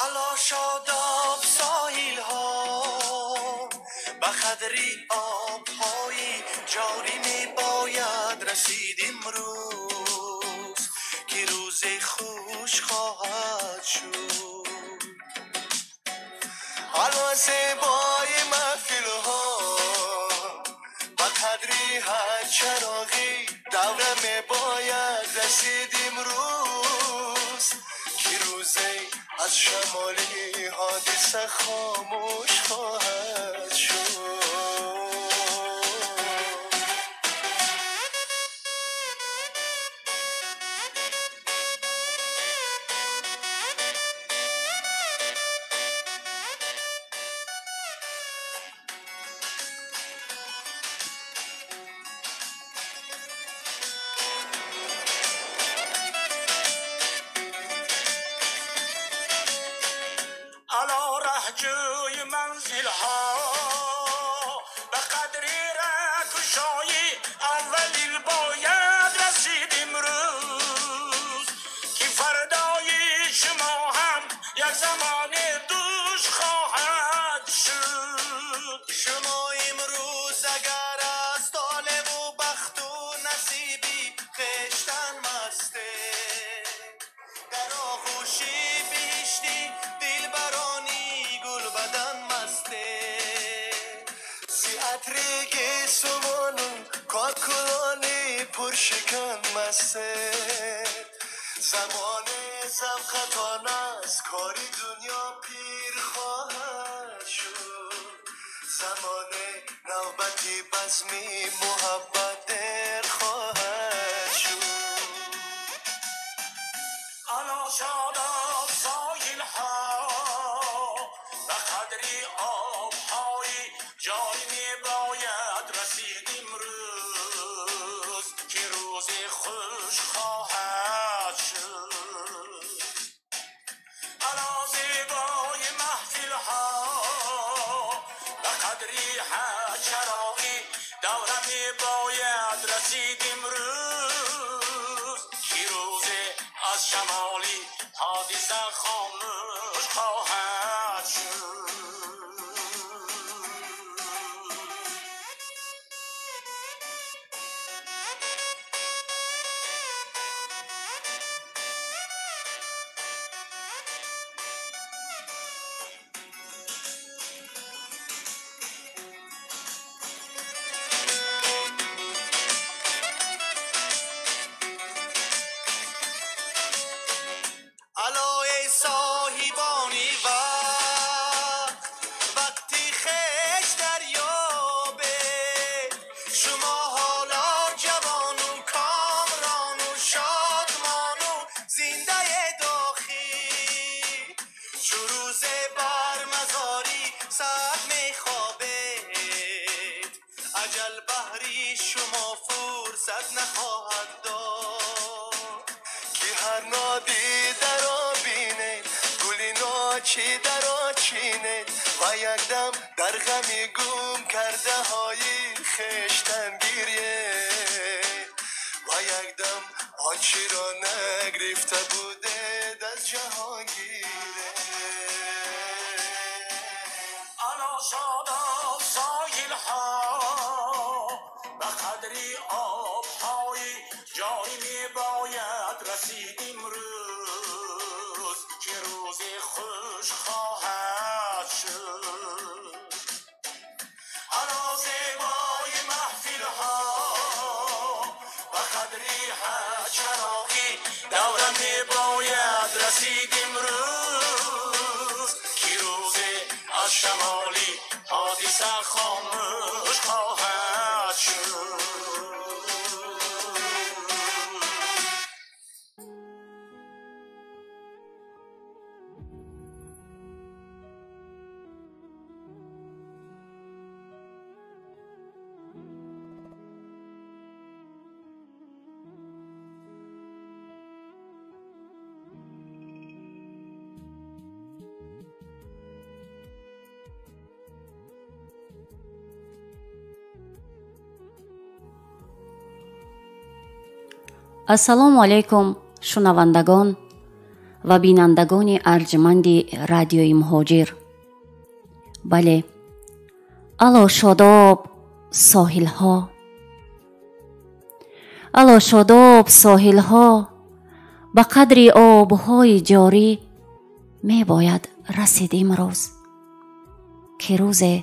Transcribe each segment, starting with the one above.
الا شاداب ساحل ها به قدری آبهایی جاری می باید رسید امروز که روز خوش خواهد شد. الا زیبای محفل ها به قدری هر چراغی دوره می باید رسید امروز که روزی از شمالی حادثه خاموش خواهد شد. علا رهجوی منزل ها به قدری رکشایی اولیل باید رسید امروز که فردای شما هم یک زمان دوش خواهد شد. شما امروز اگر از طالب و بخت و نصیبی خشتن مسته در آغوشی بیشتی دل برانی گل بدن مسته سی عطرگی سوانو کاکلانی پرشکن مسته زمان زمخطان از کاری دنیا پیر خواهد شد. زمان نوبتی بزمی محبت در خواهد شد. الا شاداب ساحل ها به قدری آبهایی جای می باید رسید امروز که روز خوش خواهد شد. الا زیبای محفل ها به قدری هر چراغی دوره می باید رسید امروز که روز از شمالی حادثه خاموش خواهد شد. الا ای صاحبانی وقتی خش دریابه شما حالا جوان و کامران و شادمان و زنده داخل چو روز بر مزاری ساعت می خوابید اجل بحری شما فرصت نخواهد داد که هر نادی در آبینه گلی ناچی در آچینه و یک دم در غمی گم کرده های خشتن گیریه و یک دم آنچی را نگرفته بوده از جهانگیره. الا شاداب ساحل ها به قدری آبهایی جایی می باید رسید امروز که روز خوش خواهد شد. الا زیبای محفل ها به قدری هر چراغی دوره می باید رسید امروز که روز از شمالی حادثه خاموش خواهد شد. ассалому алайкум шунавандагон ва бинандагони арҷманди радиои муҳоҷир. бале, алло шодоб соҳилҳо, алло шодоб соҳилҳо, ба қадри обҳои ҷорӣ мебояд расид имрӯз, ки рӯзе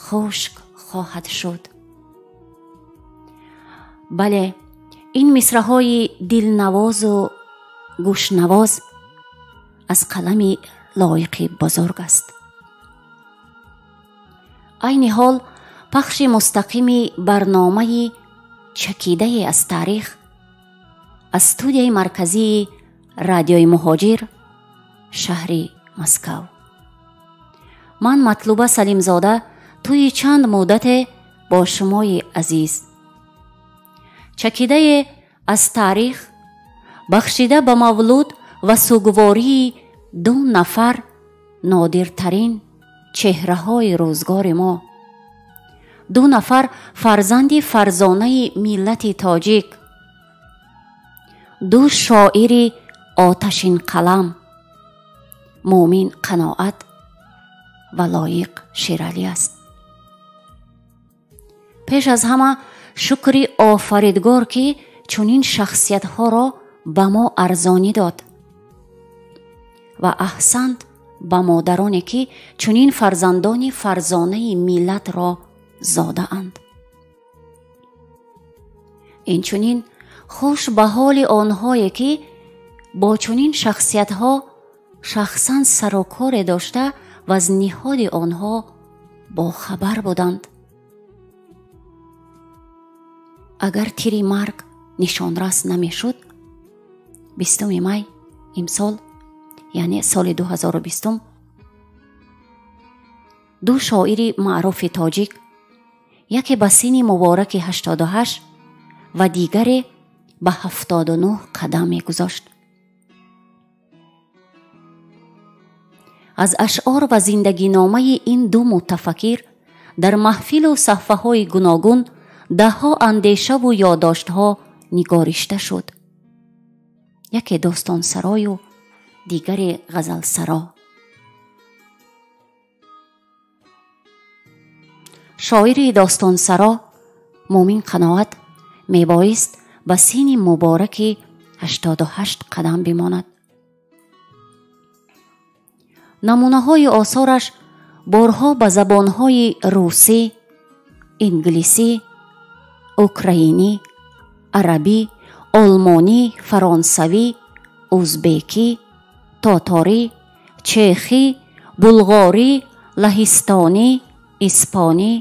хушк хоҳад шуд. бале, ин мисраҳои дилнавозу гӯшнавоз аз қалами лоиқи бузург аст. айни ҳол пахши мустақими барномаи чакидае аз таърих аз студияи марказии радиои муҳоҷир, шаҳри Москав. ман Матлуба Салимзода тӯи чанд муддате бо шумои азиз. чакидае аз таърих бахшида ба мавлуд ва сугвории 2 нафар нодиртарин чеҳраҳои рӯзгори мо, 2 нафар фарзанди фарзонаи миллати тоҷик, 2 шоири оташин қалам, муъмин қаноат ва лоиқ ширалӣ аст. пеш аз ҳама шукри офаридгор ки чунин шахсиятҳоро ба мо арзонӣ дод ва аҳсанд ба модароне ки чунин фарзандони фарзонаи миллатро зодаанд. инчунин хуш ба ҳоли онҳое ки бо чунин шахсиятҳо шахсан сарукоре дошта ва аз ниҳоди онҳо бохабар буданд. агар тири марг нишонрас намешуд, 20 май имсол, яъне соли 2020, 2 шоири маъруфи тоҷик, яке ба синни мубораки 88 ва дигаре ба 79 қадам мегузошт. аз ашъор ва зиндагиномаи ин 2 мутафаккир дар маҳфилу саҳфаҳои гуногун даҳҳо андешаву ёддоштҳо нигоишта шуд. яке достонсарою дигаре ғазалсаро. шоири достонсаро муъмин қаноат мебоист ба синни мубораки 88 қадам бимонад. намунаҳои осораш борҳо ба забонҳои русӣ, инглисӣ, украинӣ, арабӣ, олмонӣ, фаронсавӣ, узбекӣ, тоторӣ, чехӣ, булғорӣ, лаҳистонӣ, испонӣ,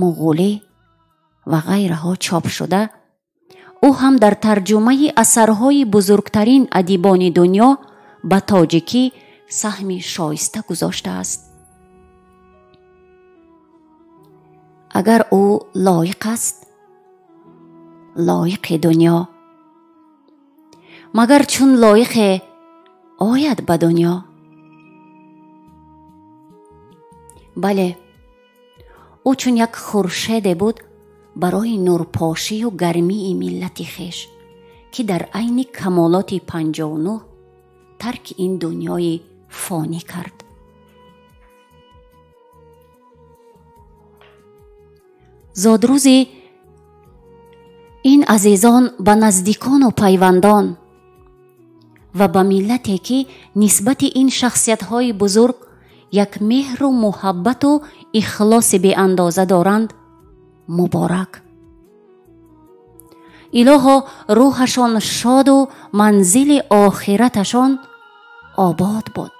муғулӣ ва ғайраҳо чоп шуда, ӯ ҳам дар тарҷумаи асарҳои бузургтарин адибони дунё ба тоҷикӣ саҳми шоиста гузоштааст. агар ӯ лоиқ аст, лоиқи дунё, магар чун лоиқе ояд ба дунё. бале, ӯ чун як хуршеде буд барои нурпошию гармии миллати хеш, ки дар айни камолоти 59 тарки ин дунёи фонӣ кард. зодрӯзи ин азизон ба наздикону пайвандон ва ба миллате ки нисбати ин шахсиятҳои бузург як меҳру муҳаббату ихлоси беандоза доранд, муборак. илоҳо рӯҳашон шоду манзили охираташон обод буд.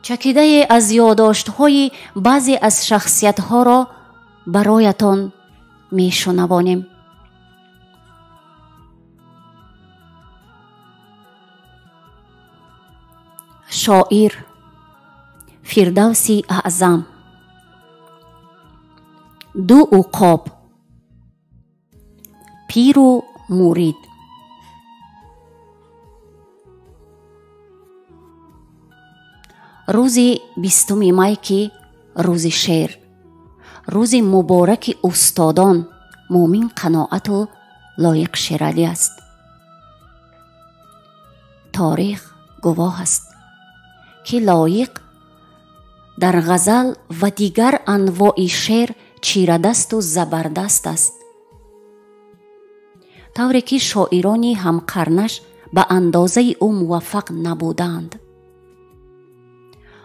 чакидае аз ёддоштҳои баъзе аз шахсиятҳоро бароятон мешунавонем. шоир фирдавси аъзам. 2 уқоб. пиру мурид. рӯзи 20 май ки рӯзи шер, روز مبارک استادان مومن قناعت و لایق شیرالی است. تاریخ گواه است که لایق در غزل و دیگر انواع شعر چیردست و زبردست است، طوری که شاعرانی همقرنش به اندازه او موفق نبودند.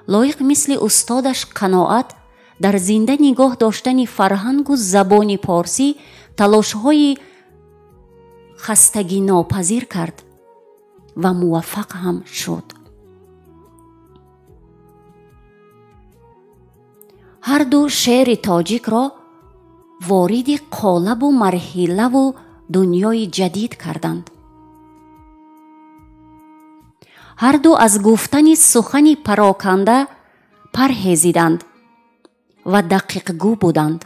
لایق مثل استادش قناعت در زنده نگاه داشتن فرهنگ و زبان پارسی تلاش‌های خستگی ناپذیر کرد و موفق هم شد. هر دو شعر تاجیک را وارد قالب و مرحله و دنیای جدید کردند. هر دو از گفتن سخنی پراکنده پرهیزیدند و دقیق گو بودند.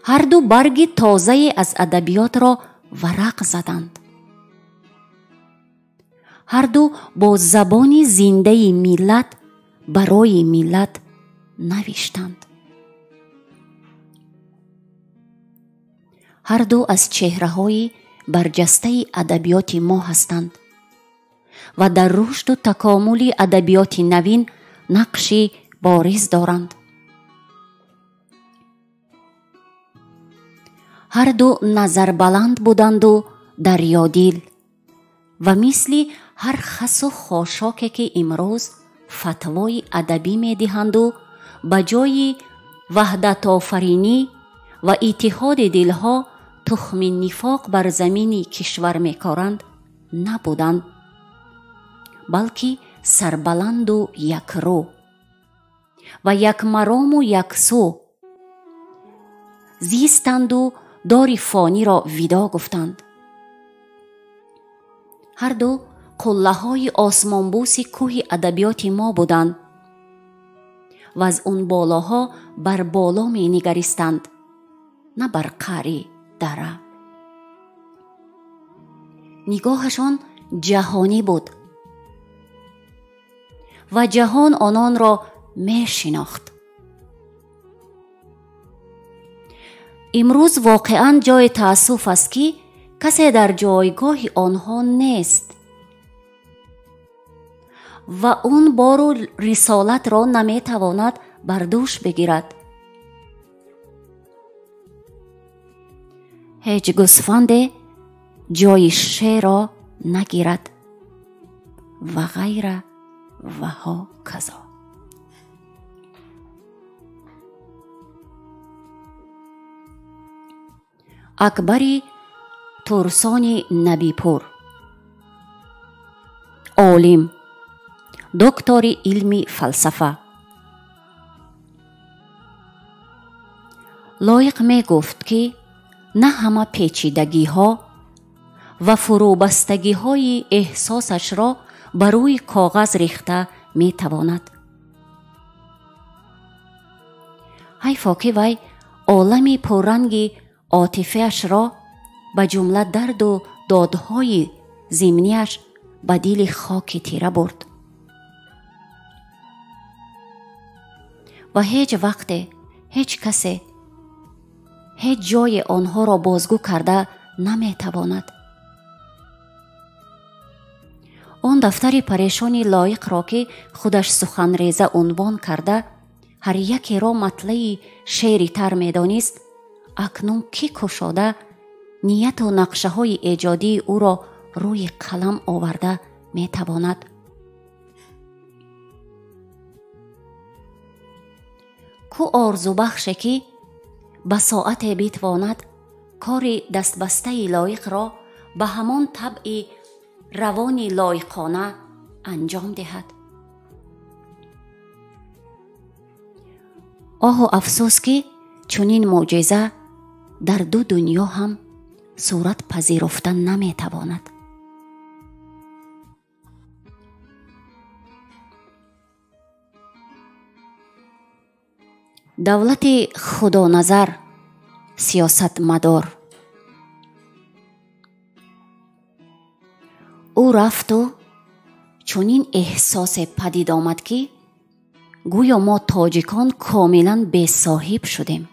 هر دو برگ تازه از ادبیات را ورق زدند. هر دو با زبان زنده ملت برای ملت نوشتند. هر دو از چهره‌های برجسته ادبیات ما هستند و در رشد و تکامل ادبیات نوین نقشی بارز دارند. هر دو نظر بلند بودند و دریادل و مثل هر خس و خاشاکی که امروز فتوای ادبی می دهند و به جای وحدت آفرینی و اتحاد دلها تخم نفاق بر زمین کشور می کارند نبودند، بلکه سربلند و یک رو و یک مرام و یک سو زیستند و دار فانی را ودا گفتند. هر دو قله های آسمانبوس کوه ادبیات ما بودند و از اون بالاها بر بالا می نگریستند، نه بر قعر دره. نگاهشان جهانی بود و جهان آنان را می شناخت. امروز واقعا جای تأسف است که کسی در جایگاه آنها نیست و اون بار و رسالت را نمی تواند بر دوش بگیرد. هیچ گوسفند جای شیر را نگیرد و غیره و ها کذا. اکبر ترسان نبیپور، عالم، دکتر علم فلسفه. لایق می گفت که نه همه پیچیدگی ها و فروبستگی های احساسش را بر روی کاغذ ریخته می تواند. حیفا که وی عالم پررنگ عاطفه‌اش را به جمله درد و دادهای ضمنی‌اش به دل خاک تیره برد و هیچ وقت هیچ کسی هیچ جای آنها را بازگو کرده نمی تواند. آن دفتر پریشان لایق را که خودش سخنریزه عنوان کرده هر یکی را مطلع شعری تر می دانست، اکنون کی کشاده نیت و نقشه های ایجادی او را روی قلم آورده می تواند. کو آرزو بخشه که به ساعت بیتواند کار دستبسته لایق را به همان طبع روان لایقانه انجام دهد. آه و افسوس که چنین معجزه در دو دنیا هم صورت پذیرفتن نمی تواند. دولت خدا نظر، سیاست مدار. او رفت و چنین احساس پدید آمد که گویا ما تاجیکان کاملا بی صاحب شدیم.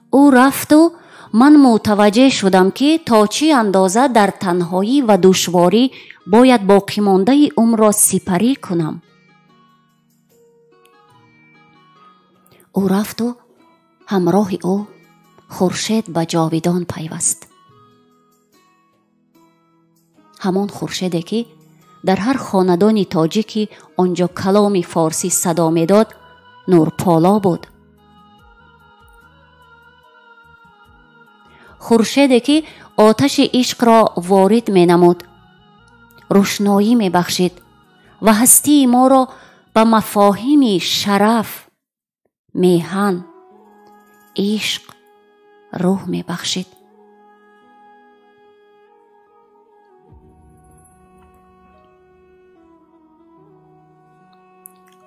او رفت و من متوجه شدم که تا چه اندازه در تنهایی و دشواری باید باقی مانده عمر را سپری کنم. او رفت و همراه او خورشید به جاویدان پیوست. همان خورشیدی که در هر خاندان تاجیکی آنجا کلام فارسی صدا میداد نورپالا بود. خورشیدی که آتش عشق را وارد می نمود، روشنایی می بخشید و هستی ما را به مفاهیم شرف، میهن، عشق، روح می بخشید.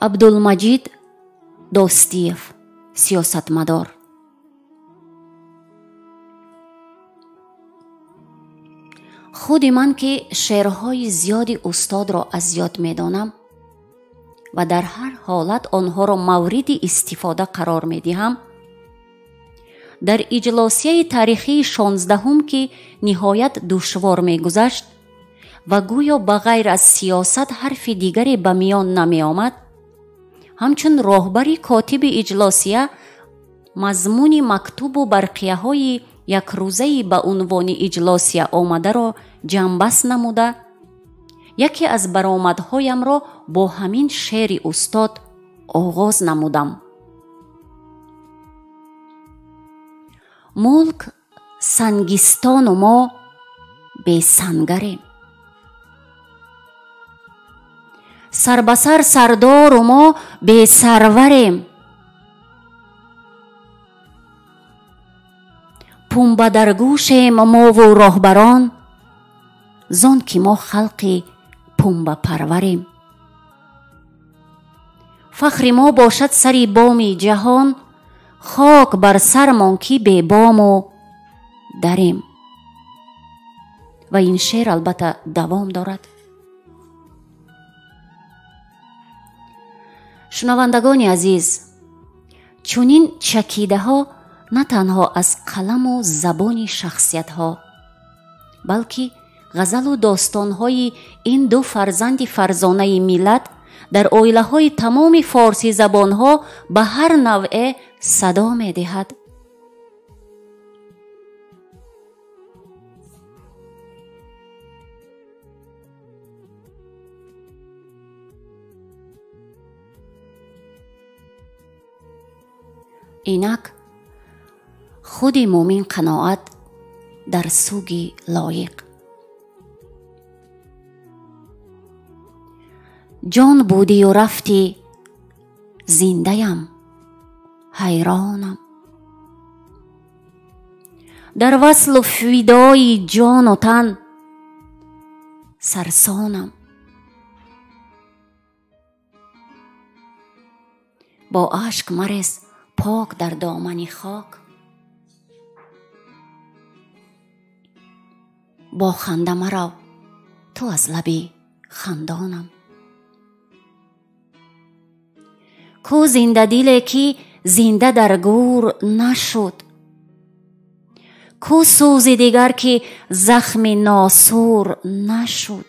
عبدالمجید دوستیف، سیاستمدار. خود من که شعرهای زیادی استاد را از یاد می دانم و در هر حالت آنها را مورد استفاده قرار می دهم، در اجلاسیه تاریخی 16 که نهایت دشوار می گذشت و گویا بغیر از سیاست حرف دیگری به میان نمی آمد، همچون راهبری کاتب اجلاسیه مضمون مکتوب و برقیه های یک روزه‌ای به عنوان اجلاسیه آمده را جنبست نموده، یکی از برآمدهایم را با همین شعر استاد آغاز نمودم. ملک سنگستان و ما بی سنگریم، سر به سر سردار و ما بی سروریم، پنبه در گوشیم ما و راهبران، زان که ما خلقی پنبه پروریم. فخر ما باشد سری بام جهان، خاک بر سرمان که بی بام و دریم. و این شعر البته دوام دارد. شنوندگان عزیز، چونین چکیده ها نه تنها از قلم و زبان شخصیت ها، بلکه غزل و داستان های این دو فرزند فرزانه ملت در اویله های تمام فارسی زبان ها به هر نوعه صدا می دهد. اینک خود مومن قناعت در سوگی لایق. جان بودی و رفتی زنده‌ام، حیرانم، در وصل و فدای جان و تن سرسانم. با اشک مریز پاک در دامن خاک، با خنده مرو تو از لبی خندانم. کو زنده دلی که زنده در گور نشد، کو سوز دیگر که زخم ناسور نشد.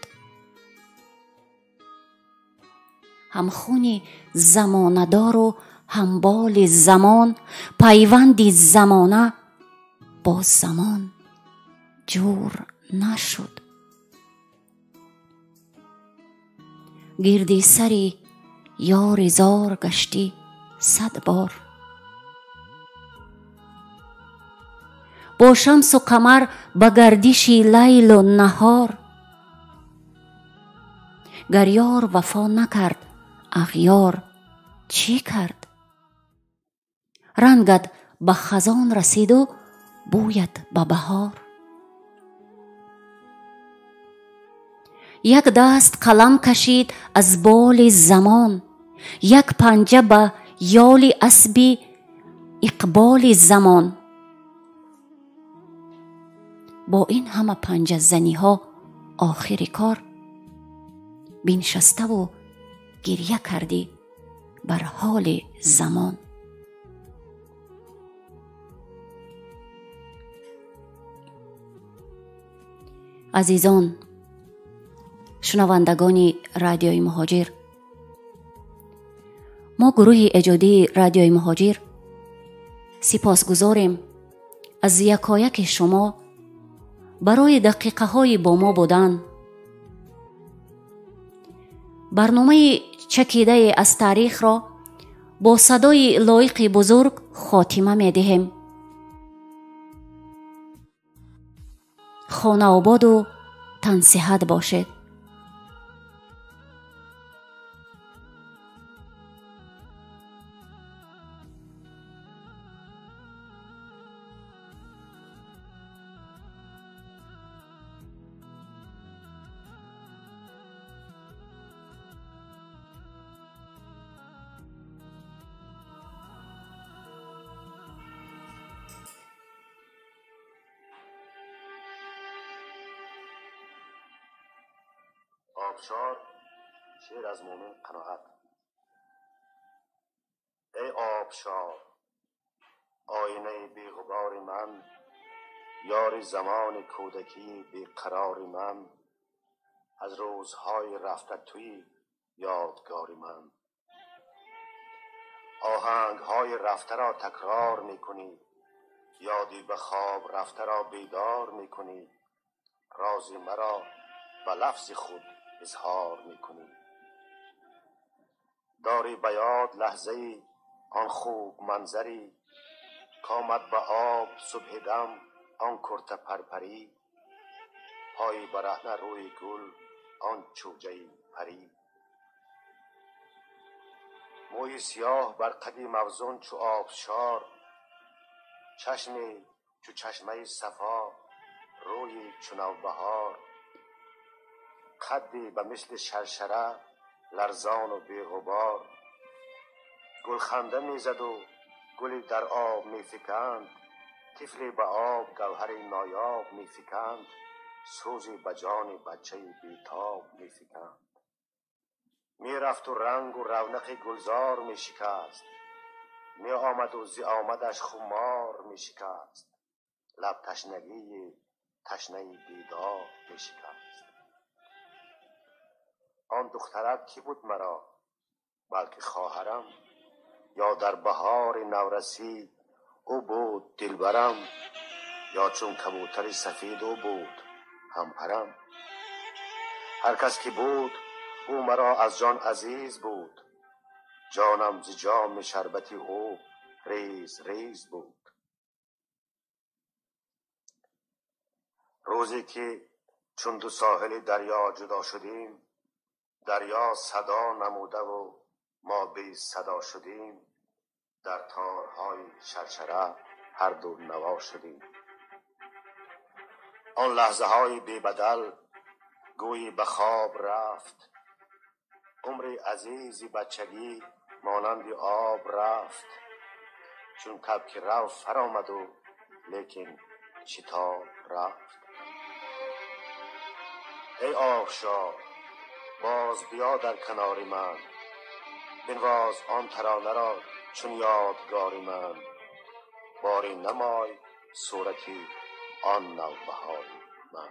هم خون زماندار و همبال زمان، پیوند زمانه با زمان جور نشد. گردی سری یار زار گشتی 100 بار، با شمس و قمر به گردش لیل و نهار. گر یار وفا نکرد اغیار چی کرد؟ رنگت به خزان رسید و بویت به بهار. یک دست قلم کشید از بال زمان، یک پنجه به یال اسب اقبال زمان. با این همه پنجه زنی ها آخر کار بنشسته و گریه کردی بر حال زمان. عزیزان شنوندگان رادیوی مهاجر، ما گروه ایجادی رادیوی مهاجر سپاسگزاریم از یکایک شما برای دقیقه های با ما بودن. برنامه چکیده از تاریخ را با صدای لایق بزرگ خاتمه می دهیم. خانه آباد و تن صحت باشد. آبشار شعر از مومن قناعت. ای آبشار آینه بی غبار من، یاری زمان کودکی بی قرار من، از روزهای رفته توی یادگار من. آهنگهای رفته را تکرار میکنی، یادی به خواب رفته را بیدار میکنی، رازی مرا به لفظ خود اظهار میکنی. داری به یاد لحظه‌ای آن خوب منظری، کامد به آب صبح دم آن کرته پرپری، پای برهنه روی گل آن چوجه پری. موی سیاه بر قدی مفزون چو آبشار، چشمی چو چشمه صفا روی چو نوبهار، قدی به مثل شرشره لرزان و بی غبار. گل خنده میزد و گلی در آب میفکند، طفلی به آب گوهری نایاب میفکند، سوزی به جان بچه بیتاب میفکند. میرفت و رنگ و رونق گلزار میشکست، می آمد و زی آمدش خمار میشکست، لب تشنگی تشنه دیدار میشکست. آن دخترک کی بود مرا؟ بلکه خواهرم، یا در بهار نورسی او بود دلبرم، یا چون کبوتر سفید او بود همپرم. هر کس که بود او مرا از جان عزیز بود، جانم ز جام شربتی او ریز ریز بود. روزی که چون دو ساحل دریا جدا شدیم، دریا صدا نموده و ما بی صدا شدیم، در تارهای شرشره هر دو نوا شدیم. آن لحظه های بی بدل گویی به خواب رفت، عمر عزیزی بچگی مانند آب رفت، چون کبک رو فرامد و لیکن شتاب رفت. ای آبشار باز بیا در کنار من، بنواز آن ترانه را چون یادگار من، باری نمای صورتی آن نوبهار من.